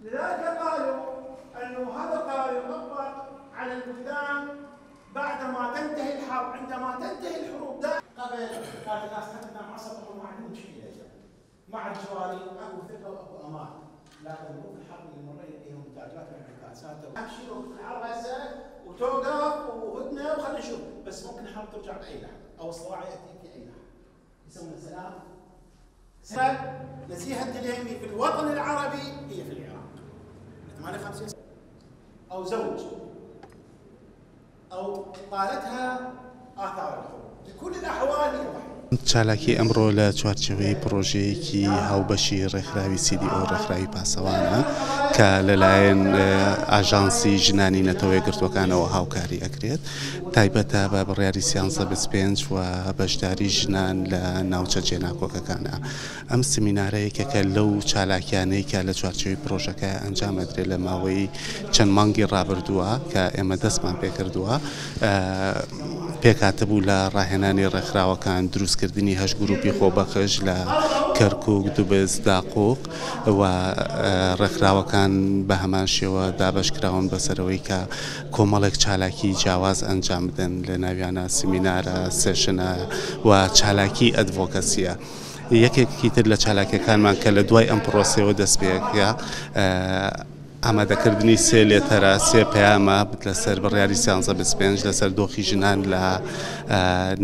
لذلك قالوا أنه هذا القرار يطبق على البلدان بعدما تنتهي الحرب. عندما تنتهي الحروب قبل كانت الناس حتى مع سطح ما عندهم مشكلة مع الجواري اكو ثقة واكو امان، لكن ظروف الحرب اللي مرينا فيها متاجرات وانعكاسات امشي وقت الحرب هسه وتوقف وهدنه وخلينا نشوف، بس ممكن الحرب ترجع باي لحظة او الصراع ياتي في اي لحظة. يسمونه سلام. نزيهة الدليمي في الوطن العربي هي في العراق 58 او زوج او طالتها آثار الحروب، بكل الأحوال هي ضحية. چالاکی ئەمڕۆ لە چوارچێوەی پرۆژەیەکی هاوبەشی ڕێکخراوی CDO ڕێکخراوی پاسەوانە کە لەلایەن ئاژانسی ژنانی نەتەوە یەکگرتووەکانەوە هاوکاری ئەکرێت، تایبەتە بە بڕیاری 1325 و بەشداری ژنان لە ناوچە جێناکۆکەکانە. ئەم سمینارەیەکەکە لەو چالاکیانەی کە لە چوارچێوەی پرۆژەکە ئەنجام ئەدرێت لە ماوەی چەند مانگی ڕابردووە کە ئێمە دەستمان پێکردووە، پێکهاتەبوو لە ڕاهێنانی ڕێکخراوەکان دروستکردنی 8 گروپی خۆبەخش لە کەرکووک، دووبز، داقووق و ڕێکخراوەکان بە هەمان شێوە دابەشکراون بەسەرەوەی کە کۆمەڵێک چالاکی جیاواز ئەنجام بدەن، لە ناویانە سمینارە، سێشنە و چالاکی ئەدڤۆکەسیە. یەکێکی تر لە چالاکیەکانمان کە لە دوای ئەم پرۆسەیەوە دەست پێکرا ئامادەکردنی سێ لێتەرە، سێ پەیامە لەسەر بڕیاری 1325 لەسەر دۆخی ژنان لە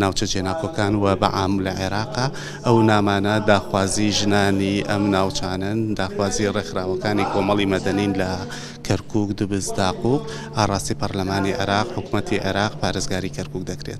ناوچە جێناکۆکان و بەعام لە عێراقا. ئەو نامانە داخوازی ژنانی ئەم ناوچانن، داخوازی ڕێکخراوەکانی کۆمەڵی مەدەنین لە کەرکووک، دووبز، داقووق، ئاڕاستی پەرلەمانی عێراق، حکوومەتی عێراق پارێزگاری کەرکووک دەکرێت.